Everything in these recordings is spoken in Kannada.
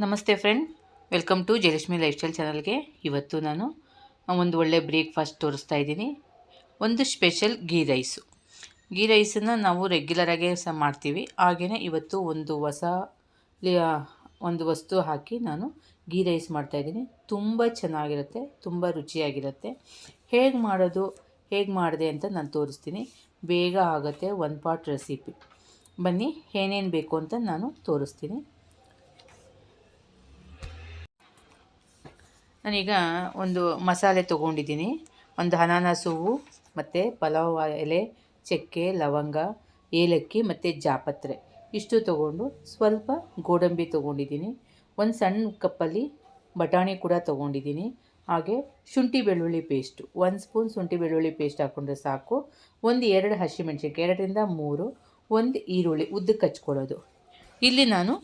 ನಮಸ್ತೆ friend, welcome to Jayalakshmi lifestyle ಚಾನಲ್ಗೆ. ಇವತ್ತು ನಾನು ಒಂದು ಒಳ್ಳೆ ಬ್ರೇಕ್ಫಾಸ್ಟ್ ತೋರಿಸ್ತಾ ಇದ್ದೀನಿ. ಒಂದು ಸ್ಪೆಷಲ್ ಗೀ ರೈಸನ್ನು ನಾವು ರೆಗ್ಯುಲರಾಗಿ ಮಾಡ್ತೀವಿ. ಹಾಗೆಯೇ ಇವತ್ತು ಒಂದು ವಸ್ತು ಹಾಕಿ ನಾನು ಗೀ ರೈಸ್ ಮಾಡ್ತಾಯಿದ್ದೀನಿ. ತುಂಬ ಚೆನ್ನಾಗಿರುತ್ತೆ, ತುಂಬ ರುಚಿಯಾಗಿರುತ್ತೆ. ಹೇಗೆ ಮಾಡಿದೆ ಅಂತ ನಾನು ತೋರಿಸ್ತೀನಿ. ಬೇಗ ಆಗುತ್ತೆ, ಒನ್ ಪಾಟ್ ರೆಸಿಪಿ. ಬನ್ನಿ, ಏನೇನು ಬೇಕು ಅಂತ ನಾನು ತೋರಿಸ್ತೀನಿ. ನಾನೀಗ ಒಂದು ಮಸಾಲೆ ತೊಗೊಂಡಿದ್ದೀನಿ. ಒಂದು ಅನಾನಸ್ ಹೂವು ಮತ್ತು ಪಲಾವ್ ಎಲೆ, ಚಕ್ಕೆ, ಲವಂಗ, ಏಲಕ್ಕಿ ಮತ್ತು ಜಾಪತ್ರೆ ಇಷ್ಟು ತೊಗೊಂಡು ಸ್ವಲ್ಪ ಗೋಡಂಬಿ ತೊಗೊಂಡಿದ್ದೀನಿ. ಒಂದು ಸಣ್ಣ ಕಪ್ಪಲ್ಲಿ ಬಟಾಣಿ ಕೂಡ ತೊಗೊಂಡಿದ್ದೀನಿ. ಹಾಗೆ ಶುಂಠಿ ಬೆಳ್ಳುಳ್ಳಿ ಪೇಸ್ಟು 1 ಸ್ಪೂನ್ ಶುಂಠಿ ಬೆಳ್ಳುಳ್ಳಿ ಪೇಸ್ಟ್ ಹಾಕ್ಕೊಂಡ್ರೆ ಸಾಕು. 2 ಹಸಿಮೆಣಸಿನ್ಕಾಯಿ, 2ರಿಂದ 3, ಒಂದು ಈರುಳ್ಳಿ ಉದ್ದಕ್ಕೆ ಹಚ್ಕೊಳ್ಳೋದು. ಇಲ್ಲಿ ನಾನು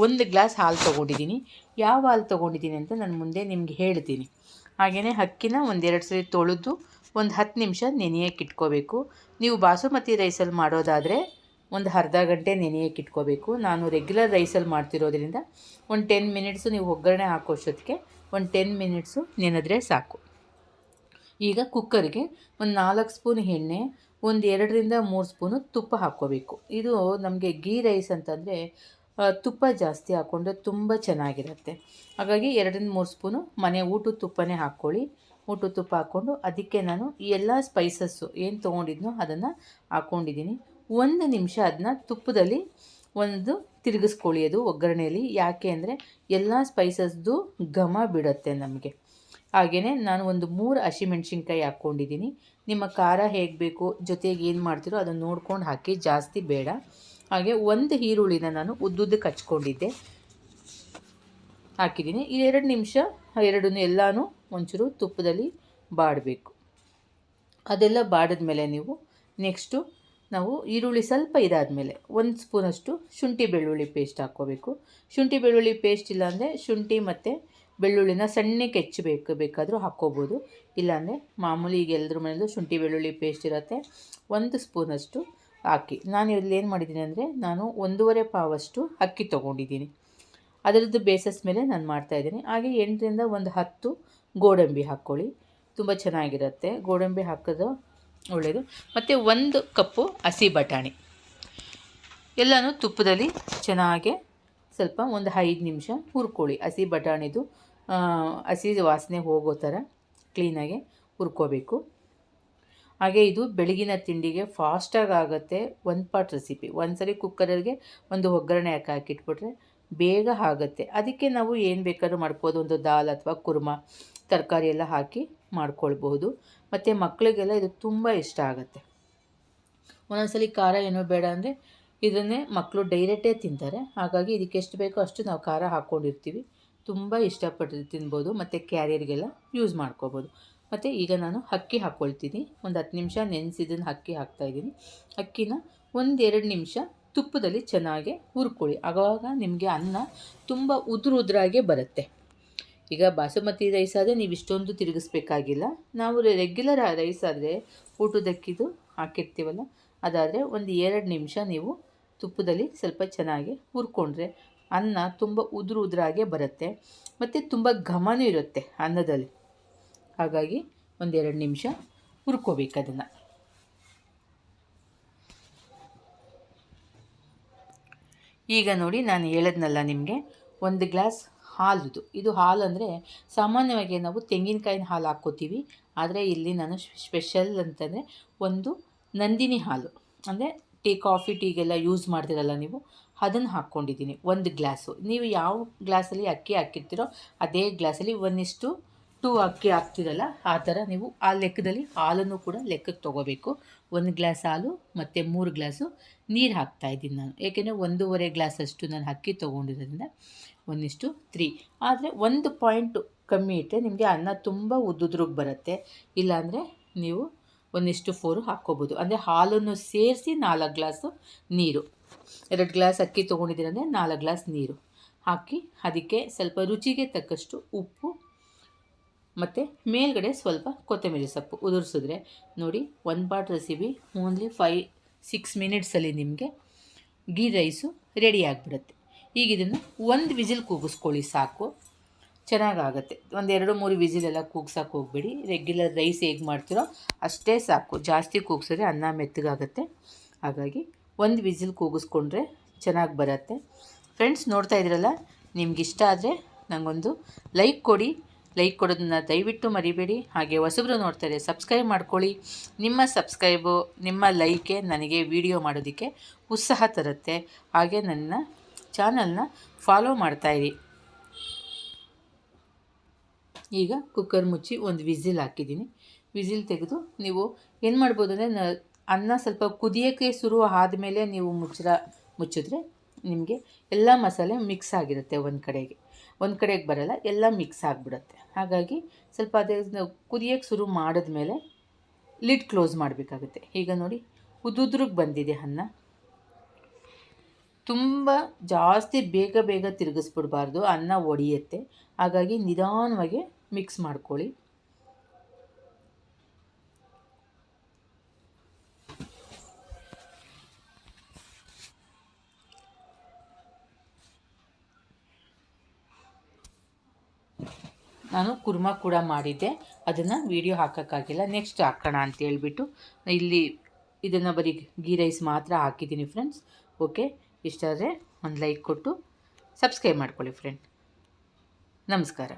1 ಗ್ಲಾಸ್ ಹಾಲು ತೊಗೊಂಡಿದ್ದೀನಿ. ಯಾವ ಹಾಲು ತೊಗೊಂಡಿದ್ದೀನಿ ಅಂತ ನಾನು ಮುಂದೆ ನಿಮಗೆ ಹೇಳ್ತೀನಿ. ಹಾಗೆಯೇ ಅಕ್ಕಿನ 1-2 ಸರಿ ತೊಳೆದು ಒಂದು 10 ನಿಮಿಷ ನೆನೆಯೋಕ್ಕೆ ಇಟ್ಕೋಬೇಕು. ನೀವು ಬಾಸುಮತಿ ರೈಸಲ್ಲಿ ಮಾಡೋದಾದರೆ ಒಂದು ಅರ್ಧ ಗಂಟೆ ನೆನೆಯೋಕ್ಕೆ ಇಟ್ಕೋಬೇಕು. ನಾನು ರೆಗ್ಯುಲರ್ ರೈಸಲ್ಲಿ ಮಾಡ್ತಿರೋದ್ರಿಂದ ಒಂದು 10 ಮಿನಿಟ್ಸು ನೀವು ಒಗ್ಗರಣೆ ಹಾಕೋಷ್ಟೊತ್ತಿಗೆ ಒಂದು 10 ಮಿನಿಟ್ಸು ನೆನೆದ್ರೆ ಸಾಕು. ಈಗ ಕುಕ್ಕರ್ಗೆ ಒಂದು 4 ಸ್ಪೂನ್ ಎಣ್ಣೆ, 2ರಿಂದ 3 ಸ್ಪೂನು ತುಪ್ಪ ಹಾಕ್ಕೋಬೇಕು. ಇದು ನಮಗೆ ಗೀ ರೈಸ್ ಅಂತಂದರೆ ತುಪ್ಪ ಜಾಸ್ತಿ ಹಾಕ್ಕೊಂಡ್ರೆ ತುಂಬ ಚೆನ್ನಾಗಿರುತ್ತೆ. ಹಾಗಾಗಿ 2ರಿಂದ 3 ಸ್ಪೂನು ಮನೆ ಊಟದ ತುಪ್ಪನೇ ಹಾಕ್ಕೊಳ್ಳಿ. ಊಟದ ತುಪ್ಪ ಹಾಕ್ಕೊಂಡು ಅದಕ್ಕೆ ನಾನು ಈ ಎಲ್ಲ ಸ್ಪೈಸಸ್ಸು ಏನು ತೊಗೊಂಡಿದ್ನೋ ಅದನ್ನು ಹಾಕ್ಕೊಂಡಿದ್ದೀನಿ. 1 ನಿಮಿಷ ಅದನ್ನ ತುಪ್ಪದಲ್ಲಿ ತಿರುಗಿಸ್ಕೊಳ್ಳಿ. ಅದು ಒಗ್ಗರಣೆಯಲ್ಲಿ ಯಾಕೆ ಅಂದರೆ ಎಲ್ಲ ಸ್ಪೈಸಸ್ದು ಘಮ ಬಿಡುತ್ತೆ ನಮಗೆ. ಹಾಗೆಯೇ ನಾನು ಒಂದು 3 ಹಸಿಮೆಣ್ಸಿನ್ಕಾಯಿ ಹಾಕ್ಕೊಂಡಿದ್ದೀನಿ. ನಿಮ್ಮ ಖಾರ ಹೇಗೆ ಬೇಕು, ಜೊತೆಗೆ ಏನು ಮಾಡ್ತೀರೋ ಅದನ್ನು ನೋಡ್ಕೊಂಡು ಹಾಕಿ, ಜಾಸ್ತಿ ಬೇಡ. ಹಾಗೆ 1 ಈರುಳ್ಳಿನ ನಾನು ಉದ್ದುದ್ದಕ್ಕೆ ಹಚ್ಕೊಂಡಿದ್ದೆ, ಹಾಕಿದ್ದೀನಿ. ಈ 2 ನಿಮಿಷ ಎಲ್ಲನೂ ಒಂಚೂರು ತುಪ್ಪದಲ್ಲಿ ಬಾಡಬೇಕು. ಅದೆಲ್ಲ ಬಾಡಿದ್ಮೇಲೆ ನೆಕ್ಸ್ಟು ನಾವು ಈರುಳ್ಳಿ ಸ್ವಲ್ಪ ಇದಾದಮೇಲೆ 1 ಸ್ಪೂನಷ್ಟು ಶುಂಠಿ ಬೆಳ್ಳುಳ್ಳಿ ಪೇಸ್ಟ್ ಹಾಕ್ಕೋಬೇಕು. ಶುಂಠಿ ಬೆಳ್ಳುಳ್ಳಿ ಪೇಸ್ಟ್ ಇಲ್ಲಾಂದರೆ ಶುಂಠಿ ಮತ್ತು ಬೆಳ್ಳುಳ್ಳಿನ ಸಣ್ಣಕ್ಕೆ ಬೇಕಾದರೂ ಹಾಕ್ಕೋಬೋದು. ಇಲ್ಲಾಂದರೆ ಮಾಮೂಲಿ ಈಗ ಎಲ್ಲರ ಮನೆಯಲ್ಲೂ ಶುಂಠಿ ಬೆಳ್ಳುಳ್ಳಿ ಪೇಸ್ಟ್ ಇರುತ್ತೆ. 1 ಸ್ಪೂನಷ್ಟು ಹಾಕಿ. ನಾನು ಇಲ್ಲಿ ಏನು ಮಾಡಿದ್ದೀನಿ ಅಂದರೆ ನಾನು 1.5 ಪಾವಷ್ಟು ಅಕ್ಕಿ ತೊಗೊಂಡಿದ್ದೀನಿ. ಅದರದ್ದು ಬೇಸಸ್ ಮೇಲೆ ನಾನು ಮಾಡ್ತಾಯಿದ್ದೀನಿ. ಹಾಗೆ 8ರಿಂದ 10 ಗೋಡಂಬಿ ಹಾಕ್ಕೊಳ್ಳಿ, ತುಂಬ ಚೆನ್ನಾಗಿರುತ್ತೆ. ಗೋಡಂಬಿ ಹಾಕೋದು ಒಳ್ಳೆಯದು. ಮತ್ತು 1 ಕಪ್ಪು ಹಸಿ ಬಟಾಣಿ ಎಲ್ಲನೂ ತುಪ್ಪದಲ್ಲಿ ಚೆನ್ನಾಗೆ ಸ್ವಲ್ಪ ಒಂದು 5 ನಿಮಿಷ ಹುರ್ಕೊಳ್ಳಿ. ಹಸಿ ಬಟಾಣಿದು ಹಸಿ ವಾಸನೆ ಹೋಗೋ ಥರ ಕ್ಲೀನಾಗೆ ಹುರ್ಕೋಬೇಕು. ಹಾಗೆ ಇದು ಬೆಳಗಿನ ತಿಂಡಿಗೆ ಫಾಸ್ಟಾಗಿ ಆಗುತ್ತೆ, 1 ಪಾಟ್ ರೆಸಿಪಿ. ಒಂದ್ಸರಿ ಕುಕ್ಕರಿಗೆ ಒಂದು ಒಗ್ಗರಣೆ ಹಾಕಿಟ್ಬಿಟ್ರೆ ಬೇಗ ಆಗುತ್ತೆ. ಅದಕ್ಕೆ ನಾವು ಏನು ಬೇಕಾದ್ರೂ ಮಾಡ್ಬೋದು. ಒಂದು ದಾಲ್ ಅಥವಾ ಕುರ್ಮಾ ತರಕಾರಿ ಎಲ್ಲ ಹಾಕಿ ಮಾಡ್ಕೊಳ್ಬಹುದು. ಮತ್ತು ಮಕ್ಕಳಿಗೆಲ್ಲ ಇದು ತುಂಬ ಇಷ್ಟ ಆಗುತ್ತೆ. ಒಂದೊಂದ್ಸಲಿ ಖಾರ ಏನೋ ಬೇಡ ಅಂದರೆ ಇದನ್ನೇ ಮಕ್ಕಳು ಡೈರೆಕ್ಟೇ ತಿಂತಾರೆ. ಹಾಗಾಗಿ ಇದಕ್ಕೆ ಎಷ್ಟು ಬೇಕೋ ಅಷ್ಟು ನಾವು ಖಾರ ಹಾಕ್ಕೊಂಡಿರ್ತೀವಿ. ತುಂಬ ಇಷ್ಟಪಟ್ಟು ತಿನ್ಬೋದು. ಮತ್ತು ಕ್ಯಾರಿಯರ್ಗೆಲ್ಲ ಯೂಸ್ ಮಾಡ್ಕೋಬೋದು. ಮತ್ತು ಈಗ ನಾನು ಅಕ್ಕಿ ಹಾಕ್ಕೊಳ್ತೀನಿ. ಒಂದು 10 ನಿಮಿಷ ನೆನೆಸಿದ್ದನ್ನು ಅಕ್ಕಿ ಹಾಕ್ತಾಯಿದ್ದೀನಿ. ಅಕ್ಕಿನ 1-2 ನಿಮಿಷ ತುಪ್ಪದಲ್ಲಿ ಚೆನ್ನಾಗಿ ಹುರ್ಕೊಳ್ಳಿ. ಆವಾಗ ನಿಮಗೆ ಅನ್ನ ತುಂಬ ಉದುರಾಗೆ ಬರುತ್ತೆ. ಈಗ ಬಾಸುಮತಿ ರೈಸ್ ಆದರೆ ನೀವು ಇಷ್ಟೊಂದು ತಿರುಗಿಸ್ಬೇಕಾಗಿಲ್ಲ. ನಾವು ರೆಗ್ಯುಲರ್ ರೈಸ್ ಆದರೆ ಊಟದಕ್ಕಿದು ಹಾಕಿರ್ತೀವಲ್ಲ, ಅದಾದರೆ ಒಂದು 2 ನಿಮಿಷ ನೀವು ತುಪ್ಪದಲ್ಲಿ ಸ್ವಲ್ಪ ಚೆನ್ನಾಗಿ ಹುರ್ಕೊಂಡ್ರೆ ಅನ್ನ ತುಂಬ ಉದುರಾಗೆ ಬರುತ್ತೆ. ಮತ್ತು ತುಂಬ ಘಮನೂ ಇರುತ್ತೆ ಅನ್ನದಲ್ಲಿ. ಹಾಗಾಗಿ 1-2 ನಿಮಿಷ ಹುರ್ಕೋಬೇಕು ಅದನ್ನು. ಈಗ ನೋಡಿ, ನಾನು ಹೇಳಿದ್ನಲ್ಲ ನಿಮಗೆ 1 ಗ್ಲಾಸ್ ಹಾಲುದು. ಇದು ಹಾಲು ಅಂದರೆ ಸಾಮಾನ್ಯವಾಗಿ ನಾವು ತೆಂಗಿನಕಾಯಿನ ಹಾಲು ಹಾಕ್ಕೋತೀವಿ. ಆದರೆ ಇಲ್ಲಿ ನಾನು ಸ್ಪೆಷಲ್ ಅಂತಂದರೆ ಒಂದು ನಂದಿನಿ ಹಾಲು, ಅಂದರೆ ಕಾಫಿ ಟೀಗೆಲ್ಲ ಯೂಸ್ ಮಾಡ್ತೀರಲ್ಲ ನೀವು, ಅದನ್ನು ಹಾಕ್ಕೊಂಡಿದ್ದೀನಿ 1 ಗ್ಲಾಸು. ನೀವು ಯಾವ ಗ್ಲಾಸಲ್ಲಿ ಅಕ್ಕಿ ಹಾಕಿರ್ತೀರೋ ಅದೇ ಗ್ಲಾಸಲ್ಲಿ 1:2 ಅಕ್ಕಿ ಹಾಕ್ತಿರಲ್ಲ, ಆ ಥರ ನೀವು ಆ ಲೆಕ್ಕದಲ್ಲಿ ಹಾಲನ್ನು ಕೂಡ ಲೆಕ್ಕಕ್ಕೆ ತೊಗೋಬೇಕು. 1 ಗ್ಲಾಸ್ ಹಾಲು ಮತ್ತು 3 ಗ್ಲಾಸು ನೀರು ಹಾಕ್ತಾಯಿದ್ದೀನಿ ನಾನು. ಏಕೆಂದರೆ 1.5 ಗ್ಲಾಸಷ್ಟು ನಾನು ಅಕ್ಕಿ ತೊಗೊಂಡಿರೋದ್ರಿಂದ 1:3. ಆದರೆ 1 ಪಾಯಿಂಟ್ ಕಮ್ಮಿ ಇಟ್ಟರೆ ನಿಮಗೆ ಅನ್ನ ತುಂಬ ಉದ್ದುದ್ರಿಗೆ ಬರುತ್ತೆ. ಇಲ್ಲಾಂದರೆ ನೀವು 1:4 ಹಾಕ್ಕೋಬೋದು. ಅಂದರೆ ಹಾಲನ್ನು ಸೇರಿಸಿ 4 ಗ್ಲಾಸು ನೀರು, 2 ಗ್ಲಾಸ್ ಅಕ್ಕಿ ತೊಗೊಂಡಿದ್ದೀರಂದರೆ 4 ಗ್ಲಾಸ್ ನೀರು ಹಾಕಿ, ಅದಕ್ಕೆ ಸ್ವಲ್ಪ ರುಚಿಗೆ ತಕ್ಕಷ್ಟು ಉಪ್ಪು ಮತ್ತು ಮೇಲ್ಗಡೆ ಸ್ವಲ್ಪ ಕೊತ್ತಂಬರಿ ಸೊಪ್ಪು ಉದುರಿಸಿದ್ರೆ ನೋಡಿ, 1 ಪಾಟ್ ರೆಸಿಪಿ ಓನ್ಲಿ 5-6 ಮಿನಿಟ್ಸಲ್ಲಿ ನಿಮಗೆ ಗೀ ರೈಸು ರೆಡಿ ಆಗಿಬಿಡುತ್ತೆ. ಈಗ ಇದನ್ನು ಒಂದು ವಿಸಿಲ್ ಕೂಗಿಸ್ಕೊಳ್ಳಿ ಸಾಕು, ಚೆನ್ನಾಗಾಗತ್ತೆ. ಒಂದು 2-3 ವಿಸಿಲೆಲ್ಲ ಕೂಗ್ಸೋಕೆ ಹೋಗ್ಬೇಡಿ. ರೆಗ್ಯುಲರ್ ರೈಸ್ ಹೇಗೆ ಮಾಡ್ತೀರೋ ಅಷ್ಟೇ ಸಾಕು, ಜಾಸ್ತಿ ಕೂಗ್ಸಿದ್ರೆ ಅನ್ನ ಮೆತ್ತಗಾಗತ್ತೆ. ಹಾಗಾಗಿ ಒಂದು ವಿಸಿಲ್ ಕೂಗಿಸ್ಕೊಂಡ್ರೆ ಚೆನ್ನಾಗಿ ಬರುತ್ತೆ. ಫ್ರೆಂಡ್ಸ್, ನೋಡ್ತಾ ಇದ್ದೀರಲ್ಲ, ನಿಮಗಿಷ್ಟ ಆದರೆ ನನಗೊಂದು ಲೈಕ್ ಕೊಡಿ. ಲೈಕ್ ಕೊಡೋದನ್ನ ದಯವಿಟ್ಟು ಮರಿಬೇಡಿ. ಹಾಗೆ ಹೊಸಬ್ರು ನೋಡ್ತಾರೆ ಸಬ್ಸ್ಕ್ರೈಬ್ ಮಾಡ್ಕೊಳ್ಳಿ. ನಿಮ್ಮ ಸಬ್ಸ್ಕ್ರೈಬು, ನಿಮ್ಮ ಲೈಕೆ ನನಗೆ ವಿಡಿಯೋ ಮಾಡೋದಕ್ಕೆ ಉತ್ಸಾಹ ತರುತ್ತೆ. ಹಾಗೆ ನನ್ನ ಚಾನಲ್ನ ಫಾಲೋ ಮಾಡ್ತಾಯಿರಿ. ಈಗ ಕುಕ್ಕರ್ ಮುಚ್ಚಿ ಒಂದು ವಿಸಿಲ್ ಹಾಕಿದ್ದೀನಿ. ವಿಸಿಲ್ ತೆಗೆದು ನೀವು ಏನು ಮಾಡ್ಬೋದು ಅಂದರೆ, ಅನ್ನ ಸ್ವಲ್ಪ ಕುದಿಯೋಕ್ಕೆ ಶುರು ಆದಮೇಲೆ ನೀವು ಮುಚ್ಚಿದ್ರೆ ನಿಮಗೆ ಎಲ್ಲ ಮಸಾಲೆ ಮಿಕ್ಸ್ ಆಗಿರುತ್ತೆ. ಒಂದು ಕಡೆಗೆ ಬರಲ್ಲ, ಎಲ್ಲ ಮಿಕ್ಸ್ ಆಗಿಬಿಡುತ್ತೆ. ಹಾಗಾಗಿ ಸ್ವಲ್ಪ ಅದೇ ಕುದಿಯೋಕ್ಕೆ ಶುರು ಮಾಡಿದ್ಮೇಲೆ ಲಿಡ್ ಕ್ಲೋಸ್ ಮಾಡಬೇಕಾಗುತ್ತೆ. ಈಗ ನೋಡಿ, ಉದುದ್ರಿಗೆ ಬಂದಿದೆ ಅನ್ನ. ತುಂಬ ಜಾಸ್ತಿ ಬೇಗ ತಿರುಗಿಸ್ಬಿಡ್ಬಾರ್ದು, ಅನ್ನ ಒಡೆಯುತ್ತೆ. ಹಾಗಾಗಿ ನಿಧಾನವಾಗಿ ಮಿಕ್ಸ್ ಮಾಡ್ಕೊಳ್ಳಿ. ನಾನು ಕುರ್ಮಾ ಕೂಡ ಮಾಡಿದ್ದೆ, ಅದನ್ನು ವೀಡಿಯೋ ಹಾಕೋಕ್ಕಾಗಿಲ್ಲ. ನೆಕ್ಸ್ಟ್ ಹಾಕೋಣ ಅಂತ ಹೇಳ್ಬಿಟ್ಟು ಇಲ್ಲಿ ಇದನ್ನು ಬರೀ ಗೀ ರೈಸ್ ಮಾತ್ರ ಹಾಕಿದ್ದೀನಿ ಫ್ರೆಂಡ್ಸ್. ಓಕೆ, ಇಷ್ಟ ಆದರೆ ಒಂದು ಲೈಕ್ ಕೊಟ್ಟು ಸಬ್ಸ್ಕ್ರೈಬ್ ಮಾಡ್ಕೊಳ್ಳಿ ಫ್ರೆಂಡ್. ನಮಸ್ಕಾರ.